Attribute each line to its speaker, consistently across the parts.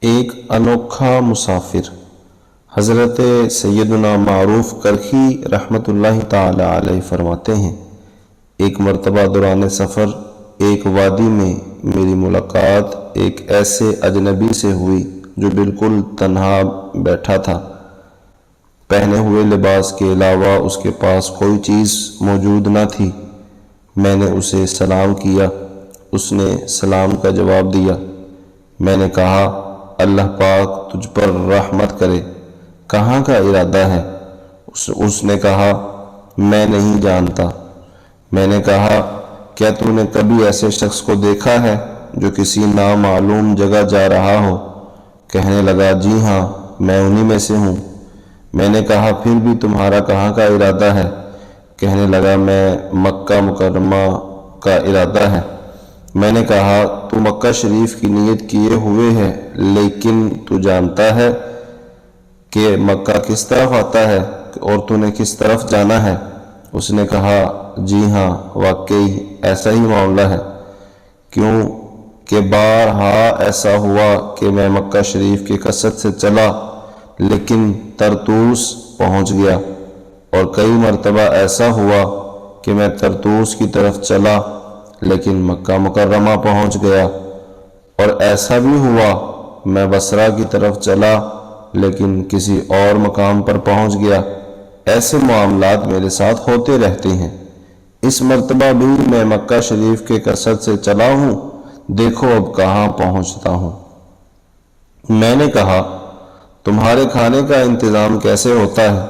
Speaker 1: ایک انوکھا مسافر۔ حضرت سیدنا معروف کرخی رحمۃ اللہ تعالی علیہ فرماتے ہیں، ایک مرتبہ دوران سفر ایک وادی میں میری ملاقات ایک ایسے اجنبی سے ہوئی جو بالکل تنہا بیٹھا تھا۔ پہنے ہوئے لباس کے علاوہ اس کے پاس کوئی چیز موجود نہ تھی۔ میں نے اسے سلام کیا، اس نے سلام کا جواب دیا۔ میں نے کہا، اللہ پاک تجھ پر رحمت کرے، کہاں کا ارادہ ہے؟ اس نے کہا، میں نہیں جانتا۔ میں نے کہا، کیا تو نے کبھی ایسے شخص کو دیکھا ہے جو کسی نامعلوم جگہ جا رہا ہو؟ کہنے لگا، جی ہاں، میں انہی میں سے ہوں۔ میں نے کہا، پھر بھی تمہارا کہاں کا ارادہ ہے؟ کہنے لگا، میں مکہ مکرمہ کا ارادہ ہے۔ میں نے کہا، تو مکہ شریف کی نیت کیے ہوئے ہے، لیکن تو جانتا ہے کہ مکہ کس طرف آتا ہے اور تو نے کس طرف جانا ہے؟ اس نے کہا، جی ہاں، واقعی ایسا ہی معاملہ ہے، کیوں کہ بارہا ایسا ہوا کہ میں مکہ شریف کی کثرت سے چلا لیکن طرطوس پہنچ گیا، اور کئی مرتبہ ایسا ہوا کہ میں طرطوس کی طرف چلا لیکن مکہ مکرمہ پہنچ گیا، اور ایسا بھی ہوا میں بصرہ کی طرف چلا لیکن کسی اور مقام پر پہنچ گیا۔ ایسے معاملات میرے ساتھ ہوتے رہتے ہیں۔ اس مرتبہ بھی میں مکہ شریف کے کثرت سے چلا ہوں، دیکھو اب کہاں پہنچتا ہوں۔ میں نے کہا، تمہارے کھانے کا انتظام کیسے ہوتا ہے؟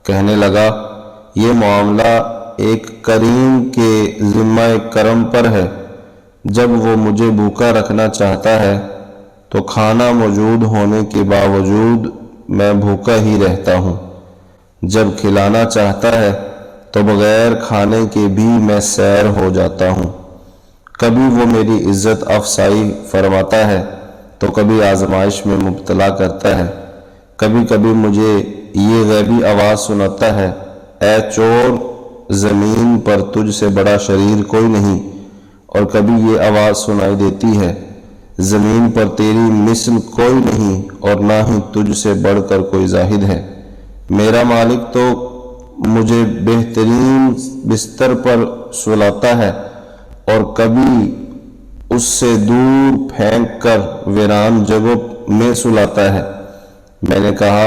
Speaker 1: کہنے لگا، یہ معاملہ ایک کریم کے ذمہ کرم پر ہے، جب وہ مجھے بھوکا رکھنا چاہتا ہے تو کھانا موجود ہونے کے باوجود میں بھوکا ہی رہتا ہوں، جب کھلانا چاہتا ہے تو بغیر کھانے کے بھی میں سیر ہو جاتا ہوں۔ کبھی وہ میری عزت افزائی فرماتا ہے تو کبھی آزمائش میں مبتلا کرتا ہے۔ کبھی کبھی مجھے یہ غیبی آواز سناتا ہے، اے چور، زمین پر تجھ سے بڑا شریر کوئی نہیں، اور کبھی یہ آواز سنائی دیتی ہے، زمین پر تیری مثل کوئی نہیں اور نہ ہی تجھ سے بڑھ کر کوئی زاہد ہے۔ میرا مالک تو مجھے بہترین بستر پر سلاتا ہے اور کبھی اس سے دور پھینک کر ویران جگہوں میں سلاتا ہے۔ میں نے کہا،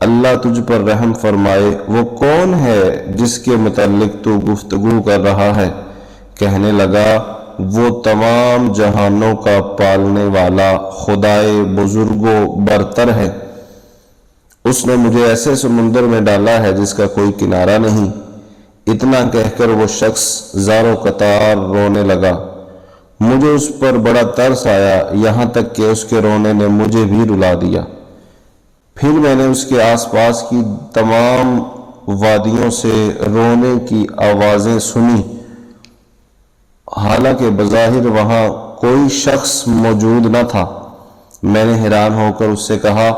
Speaker 1: اللہ تجھ پر رحم فرمائے، وہ کون ہے جس کے متعلق تو گفتگو کر رہا ہے؟ کہنے لگا، وہ تمام جہانوں کا پالنے والا خدائے بزرگ و برتر ہے۔ اس نے مجھے ایسے سمندر میں ڈالا ہے جس کا کوئی کنارہ نہیں۔ اتنا کہہ کر وہ شخص زار و قطار رونے لگا۔ مجھے اس پر بڑا ترس آیا، یہاں تک کہ اس کے رونے نے مجھے بھی رلا دیا۔ پھر میں نے اس کے آس پاس کی تمام وادیوں سے رونے کی آوازیں سنی، حالانکہ بظاہر وہاں کوئی شخص موجود نہ تھا۔ میں نے حیران ہو کر اس سے کہا،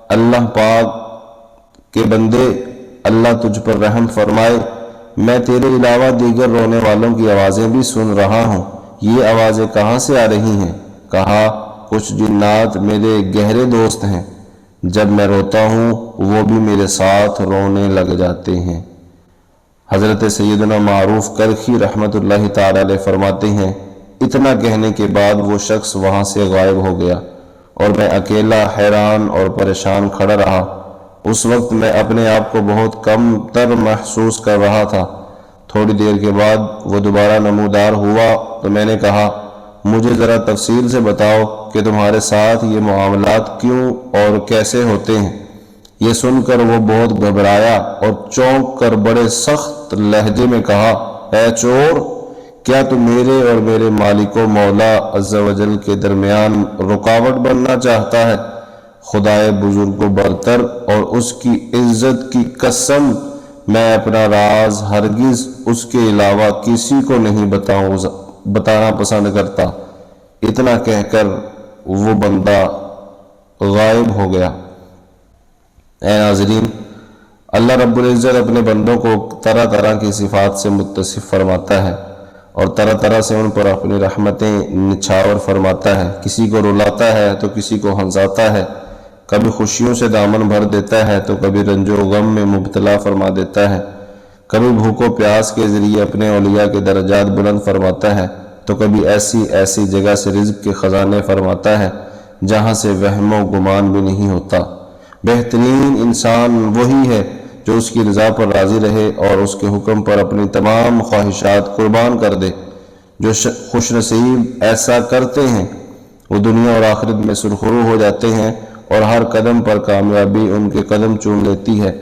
Speaker 1: اللہ پاک کے بندے، اللہ تجھ پر رحم فرمائے، میں تیرے علاوہ دیگر رونے والوں کی آوازیں بھی سن رہا ہوں، یہ آوازیں کہاں سے آ رہی ہیں؟ کہا، کچھ جنات میرے گہرے دوست ہیں، جب میں روتا ہوں وہ بھی میرے ساتھ رونے لگ جاتے ہیں۔ حضرت سیدنا معروف کرخی رحمۃ اللہ تعالی علیہ فرماتے ہیں، اتنا کہنے کے بعد وہ شخص وہاں سے غائب ہو گیا اور میں اکیلا حیران اور پریشان کھڑا رہا۔ اس وقت میں اپنے آپ کو بہت کم تر محسوس کر رہا تھا۔ تھوڑی دیر کے بعد وہ دوبارہ نمودار ہوا تو میں نے کہا، مجھے ذرا تفصیل سے بتاؤ کہ تمہارے ساتھ یہ معاملات کیوں اور کیسے ہوتے ہیں؟ یہ سن کر وہ بہت گھبرایا اور چونک کر بڑے سخت لہجے میں کہا، اے چور، کیا تو میرے اور میرے مالک و مولا عز و جل کے درمیان رکاوٹ بننا چاہتا ہے؟ خدائے بزرگ و برتر اور اس کی عزت کی قسم، میں اپنا راز ہرگز اس کے علاوہ کسی کو نہیں بتانا پسند کرتا۔ اتنا کہہ کر وہ بندہ غائب ہو گیا۔ اے ناظرین، اللہ رب العزت اپنے بندوں کو طرح طرح کی صفات سے متصف فرماتا ہے۔ اور طرح طرح سے ان پر اپنی رحمتیں نچھاور فرماتا ہے۔ کسی کو رلاتا ہے تو کسی کو ہنساتا ہے، کبھی خوشیوں سے دامن بھر دیتا ہے تو کبھی رنج و غم میں مبتلا فرما دیتا ہے، کبھی بھوک و پیاس کے ذریعے اپنے اولیاء کے درجات بلند فرماتا ہے تو کبھی ایسی ایسی جگہ سے رزق کے خزانے فرماتا ہے جہاں سے وہم و گمان بھی نہیں ہوتا۔ بہترین انسان وہی ہے جو اس کی رضا پر راضی رہے اور اس کے حکم پر اپنی تمام خواہشات قربان کر دے۔ جو خوش نصیب ایسا کرتے ہیں وہ دنیا اور آخرت میں سرخرو ہو جاتے ہیں اور ہر قدم پر کامیابی ان کے قدم چوم لیتی ہے۔